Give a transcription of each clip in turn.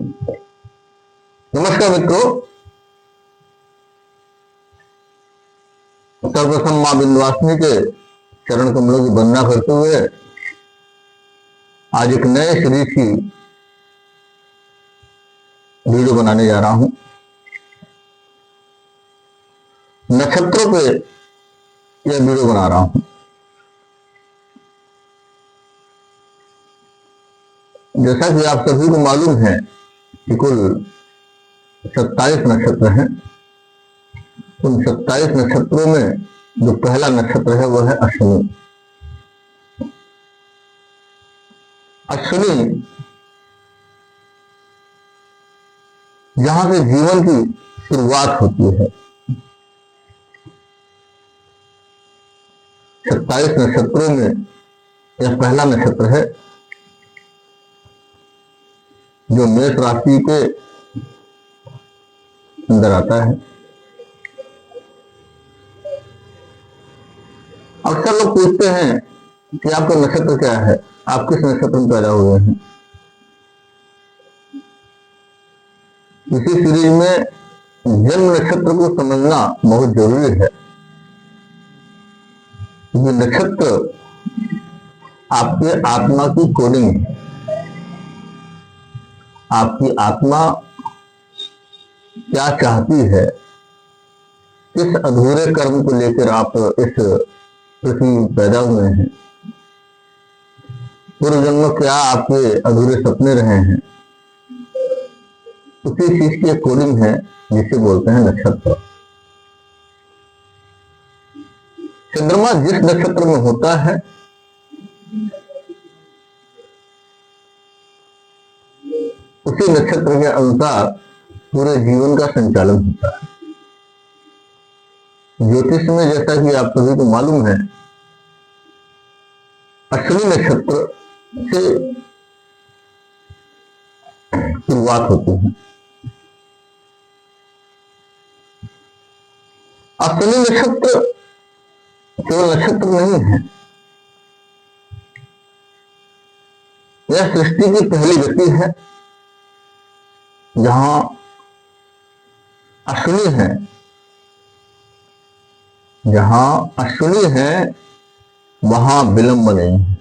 नमस्कार मित्रों, सर्वप्रथम मां विंध्यवासिनी के चरण कमलों की वंदना करते हुए आज एक नए सीरीज की वीडियो बनाने जा रहा हूं। नक्षत्रों पे यह वीडियो बना रहा हूं। जैसा कि आप सभी को मालूम है कि कुल 27 नक्षत्र हैं। उन 27 नक्षत्रों में जो पहला नक्षत्र है वह है अश्विनी। अश्विनी जहां से जीवन की शुरुआत होती है। 27 नक्षत्रों में यह पहला नक्षत्र है जो मेष राशि के अंदर आता है। अक्सर लोग पूछते हैं कि आपका नक्षत्र क्या है, आप किस नक्षत्र में पैदा हुए हैं। इसी सीरीज में जन्म नक्षत्र को समझना बहुत जरूरी है। ये नक्षत्र आपके आत्मा की कोडिंग है। आपकी आत्मा क्या चाहती है, किस अधूरे कर्म को लेकर आप इस पृथ्वी में पैदा हुए हैं, पूर्व जन्म क्या आपके अधूरे सपने रहे हैं, उसी चीज की कोडिंग है जिसे बोलते हैं नक्षत्र। चंद्रमा जिस नक्षत्र में होता है उसी नक्षत्र के अनुसार पूरे जीवन का संचालन होता है। ज्योतिष में जैसा कि आप सभी को मालूम है, अश्विनी नक्षत्र से शुरुआत होती है। अश्विनी नक्षत्र केवल नक्षत्र नहीं है, यह सृष्टि की पहली गति है। जहां अश्विनी है, जहां अश्विनी है वहां विलंब नहीं है,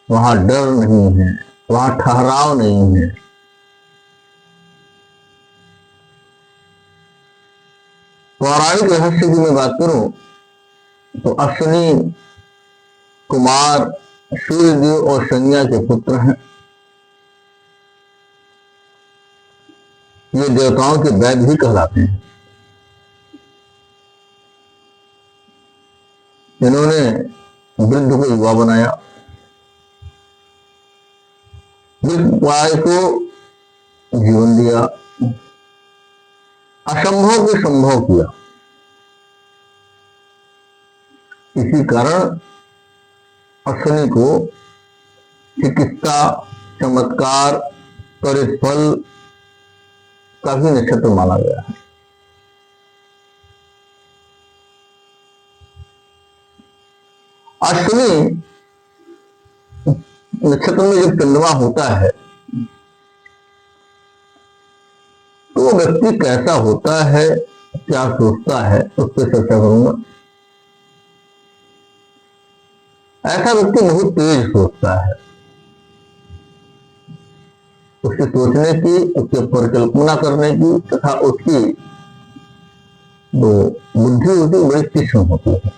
वहां डर नहीं है, वहां ठहराव नहीं है। पौराणिक रहस्य की मैं बात करूं तो अश्विनी कुमार सूर्यदेव और संज्ञा के पुत्र हैं। ये देवताओं के वैद्य भी कहलाते हैं। इन्होंने वृद्ध को युवा बनाया, वृद्ध को जीवन दिया, असंभव को संभव किया। इसी कारण अश्विनी को चिकित्सा, चमत्कार, त्वरित फल का भी नक्षत्र माना गया है। अश्विनी नक्षत्र में जब चंद्रमा होता है तो वो व्यक्ति कैसा होता है, क्या सोचता है, उस पर चर्चा करूंगा। ऐसा व्यक्ति बहुत तेज सोचता है। उसके सोचने की, उसके परिकल्पना करने की तथा उसकी जो बुद्धि होती है बड़ी तीक्ष्ण होती है।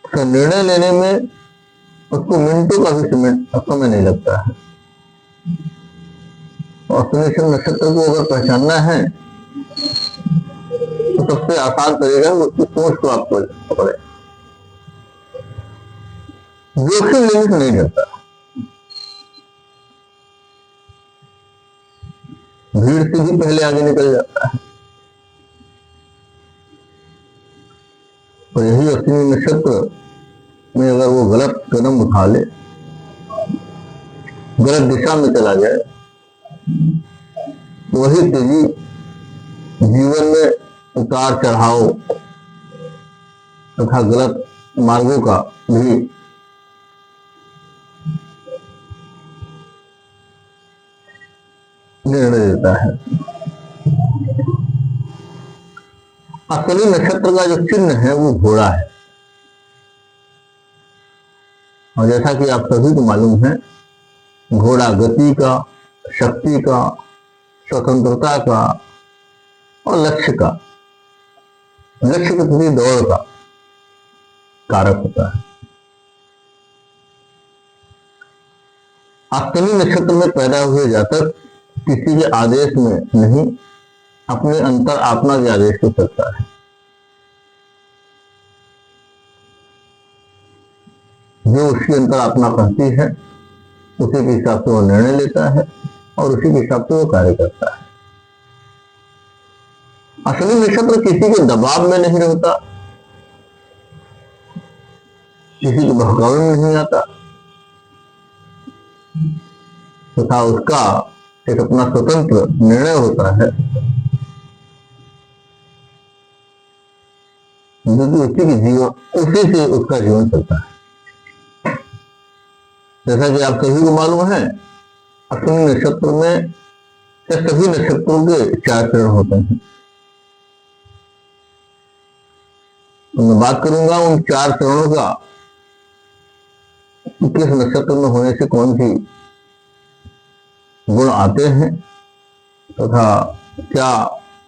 उसका निर्णय लेने में उसको मिनटों का भी समय नहीं लगता है। और शनि नक्षत्र को अगर पहचानना है तो सबसे आसान तरीका है उसकी सोच को आपको पकड़े। जोखिम लेने से नहीं डरता, भीड़ से भी पहले आगे निकल जाता है। और यही अश्विनी नक्षत्र में अगर वो गलत कदम उठा ले, गलत दिशा में चला जाए, तो वही तेजी जीवन में उतार चढ़ाव तथा गलत मार्गों का भी निर्णय देता है। अश्विनी नक्षत्र का जो चिन्ह है वो घोड़ा है, और जैसा कि आप सभी को मालूम है, घोड़ा गति का, शक्ति का, स्वतंत्रता का और लक्ष्य के प्रति दौड़ का कारक होता है। अश्विनी नक्षत्र में पैदा हुए जातक किसी के आदेश में नहीं, अपने अंतर आत्मा के आदेश से चलता है। जो उसकी अंतर आत्मा कहती है उसी के हिसाब से वो निर्णय लेता है और उसी के हिसाब से वो कार्य करता है। अश्विनी नक्षत्र किसी के दबाव में नहीं रहता, किसी के बहकावे में नहीं आता, तथा उसका एक अपना स्वतंत्र निर्णय होता है, जो कि उसी से उसका जीवन चलता है। जैसा कि आप सभी को मालूम है, अश्विनी नक्षत्र में सभी नक्षत्रों के 4 चरण होते हैं। तो मैं बात करूंगा उन 4 चरणों का, किस नक्षत्र में होने से कौन सी गुण आते हैं तथा क्या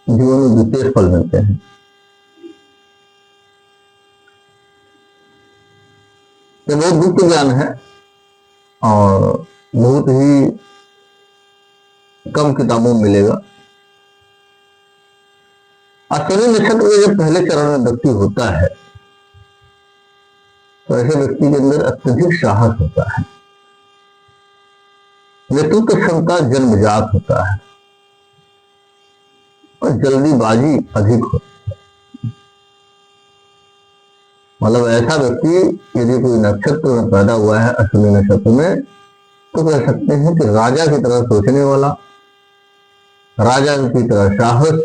जीवन में विशेष फल मिलते हैं। ये बहुत गुप्त ज्ञान है और बहुत ही कम किताबों में मिलेगा। अश्विनी नक्षत्र के जब पहले चरण में व्यक्ति होता है तो ऐसे व्यक्ति के अंदर अत्यधिक साहस होता है, नेतृत्व क्षमता जन्मजात होता है और जल्दीबाजी अधिक होती है। मतलब ऐसा व्यक्ति यदि कोई नक्षत्र में पैदा हुआ है अश्विनी नक्षत्र में, तो कह सकते हैं कि राजा की तरह सोचने वाला, राजा की तरह साहस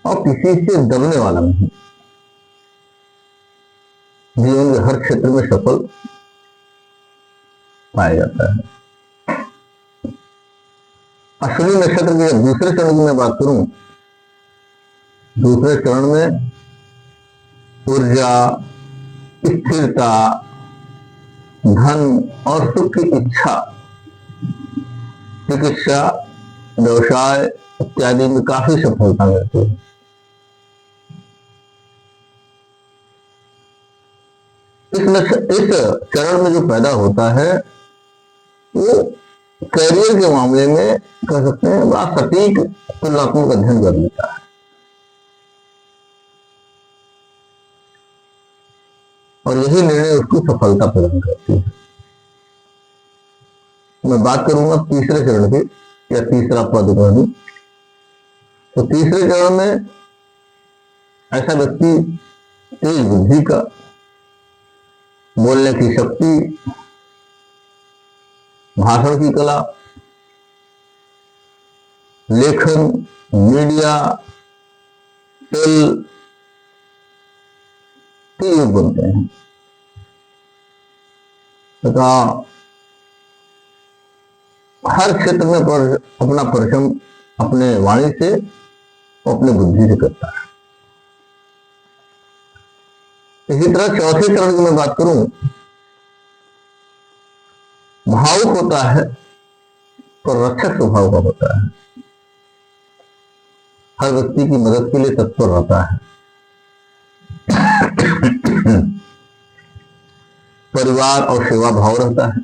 और किसी से दबने वाला नहीं, जीवन के हर क्षेत्र में सफल पाया जाता है। अश्विनी नक्षत्र के दूसरे चरण की मैं बात करूं, दूसरे चरण में ऊर्जा, स्थिरता, धन और सुख की इच्छा, चिकित्सा, व्यवसाय इत्यादि में काफी सफलता मिलती है। इस चरण में जो पैदा होता है वो कैरियर के मामले में कह सकते हैं बड़ा सटीक तुलनात्मक अध्ययन कर लेता है और यही निर्णय उसको सफलता प्रदान करती है। मैं बात करूंगा तीसरे चरण की या तीसरा पद कहूं तो तीसरे चरण में ऐसा व्यक्ति तेज बुद्धि का, बोलने की शक्ति, भाषण की कला, लेखन, मीडिया, खेल के योग बनते हैं तथा हर क्षेत्र में अपना परिश्रम अपने वाणी से और अपनी बुद्धि से करता है। इसी तरह चौथे चरण की मैं बात करूं, भावुक होता है पर रक्षक स्वभाव का होता है, हर व्यक्ति की मदद के लिए तत्पर रहता है, परिवार और सेवा भाव रहता है,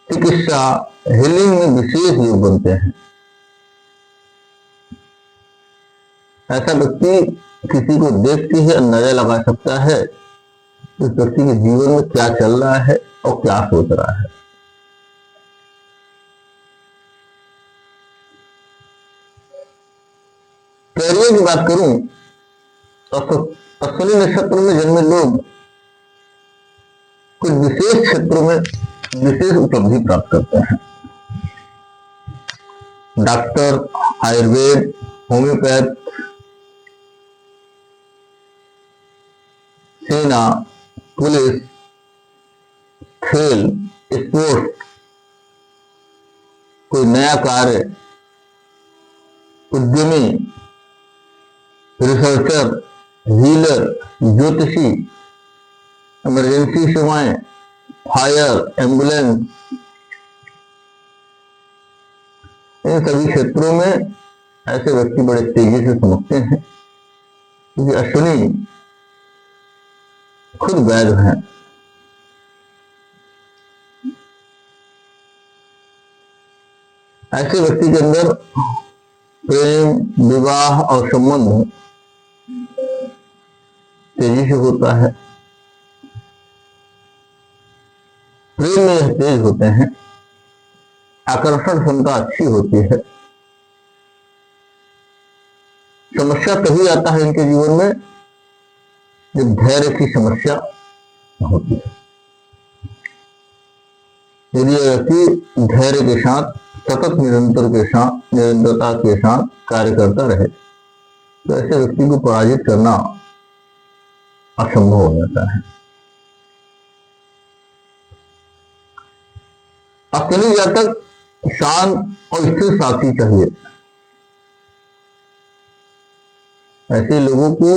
चिकित्सा, हीलिंग में विशेष योग बनते हैं। ऐसा व्यक्ति किसी को देखते ही अंदाजा लगा सकता है इस व्यक्ति के जीवन में क्या चल रहा है और क्या सोच रहा है। कैरियर की बात करूं तो अश्विनी नक्षत्र में जन्मे लोग कुछ विशेष क्षेत्रों में विशेष उपलब्धि प्राप्त करते हैं। डॉक्टर, आयुर्वेद, होम्योपैथ, सेना, पुलिस, खेल, स्पोर्ट्स, कोई नया कार्य, उद्यमी, रिसर्चर, हीलर, ज्योतिषी, इमरजेंसी सेवाएं, फायर, एम्बुलेंस, इन सभी क्षेत्रों में ऐसे व्यक्ति बड़े तेजी से समझते हैं कि अश्विनी खुद वैध हैं। ऐसे व्यक्ति के अंदर प्रेम, विवाह और संबंध तेजी से होता है। प्रेम में यह तेज होते हैं, आकर्षण क्षमता अच्छी होती है। समस्या तभी आता है इनके जीवन में जब धैर्य की समस्या होती है। यदि व्यक्ति धैर्य के साथ, सतत निरंतरता के साथ कार्य करता रहे तो ऐसे व्यक्ति को पराजित करना असंभव हो जाता है। अश्विनी जातक शांत और स्थिर साथी चाहिए। ऐसे लोगों को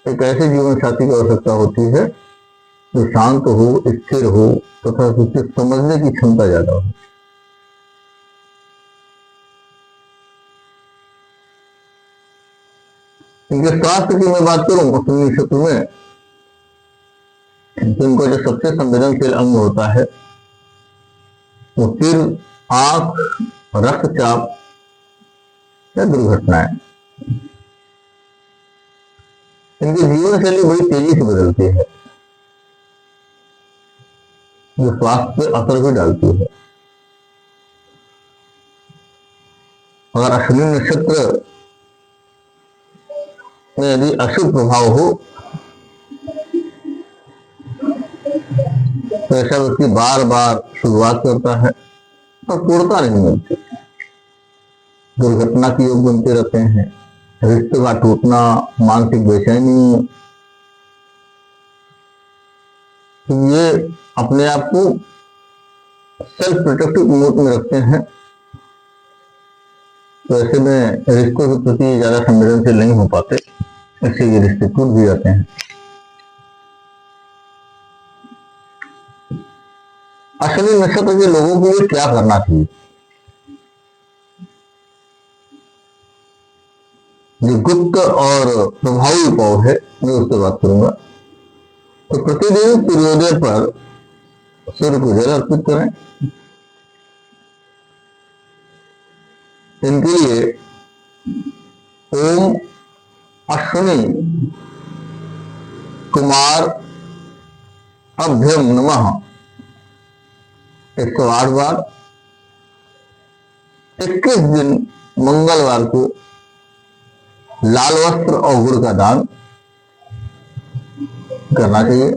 एक ऐसे जीवन साथी की आवश्यकता होती है जो शांत हो, स्थिर हो तथा उसे समझने की क्षमता ज्यादा हो। इनके स्वास्थ्य की मैं बात करूं अश्विनी नक्षत्र में, तो इनका जो सबसे संवेदनशील अंग होता है वो सिर, आंख, रक्तचाप या दुर्घटनाएं। इनकी जीवन शैली बड़ी तेजी से बदलती है जो स्वास्थ्य पर असर भी डालती है। अगर अश्विनी नक्षत्र में यदि अशुभ प्रभाव हो तो ऐसा व्यक्ति बार बार शुरुआत करता है और पूर्णता नहीं मिलती। दुर्घटना के योग बनते रहते हैं, रिश्ते का टूटना, मानसिक बेचैनी, ये अपने आप को सेल्फ प्रोटेक्टिव मोड में रखते हैं। तो ऐसे में रिश्तों के प्रति ज्यादा संवेदनशील नहीं हो पाते, इससे ये रिश्ते टूट भी जाते हैं। अश्विनी नक्षत्र के लोगों के लिए क्या करना चाहिए? जो गुप्त और प्रभावी उपाय है मैं उससे बात करूंगा। तो प्रतिदिन सूर्योदय पर सूर्य को जल अर्पित करें। इनके लिए ओम अश्विनी कुमार अभ्यम नमः 108 बार 21 दिन मंगलवार को लाल वस्त्र और गुड़ का दान करना चाहिए।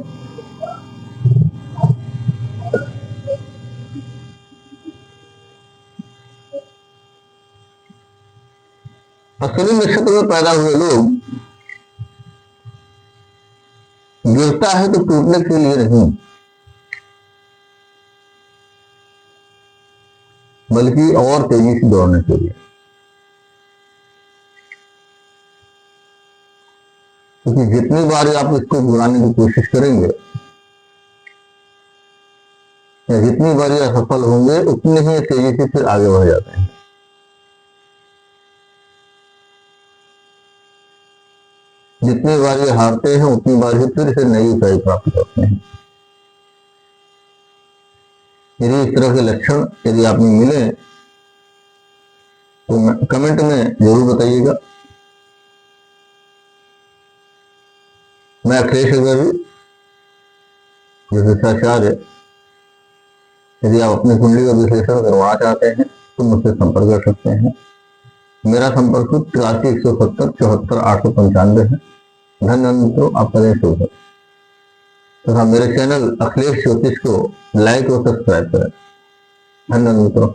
अश्विनी नक्षत्र में पैदा हुए लोग गिरता है तो टूटने के लिए नहीं, बल्कि और तेजी से दौड़ने के लिए। क्योंकि जितनी बार आप इसको गिराने की कोशिश करेंगे या जितनी बार असफल होंगे उतनी ही तेजी से फिर आगे बढ़ जाते हैं। जितनी बार ये हारते हैं उतनी बार ही फिर से नई ऊंचाई प्राप्त करते हैं। यदि इस तरह के लक्षण यदि आप में मिले तो कमेंट में जरूर बताइएगा। मैं अखिलेश अग्रवी ज्योतिषाचार्य, यदि आप अपनी कुंडली का विश्लेषण करवाना चाहते हैं तो मुझसे संपर्क कर सकते हैं। मेरा संपर्क 83 170 74 895 है। धन्यवाद मित्रों, आपका दिन शुभ हो तथा मेरे चैनल अखिलेश ज्योतिष को लाइक और सब्सक्राइब करें। धन्यवाद मित्रों।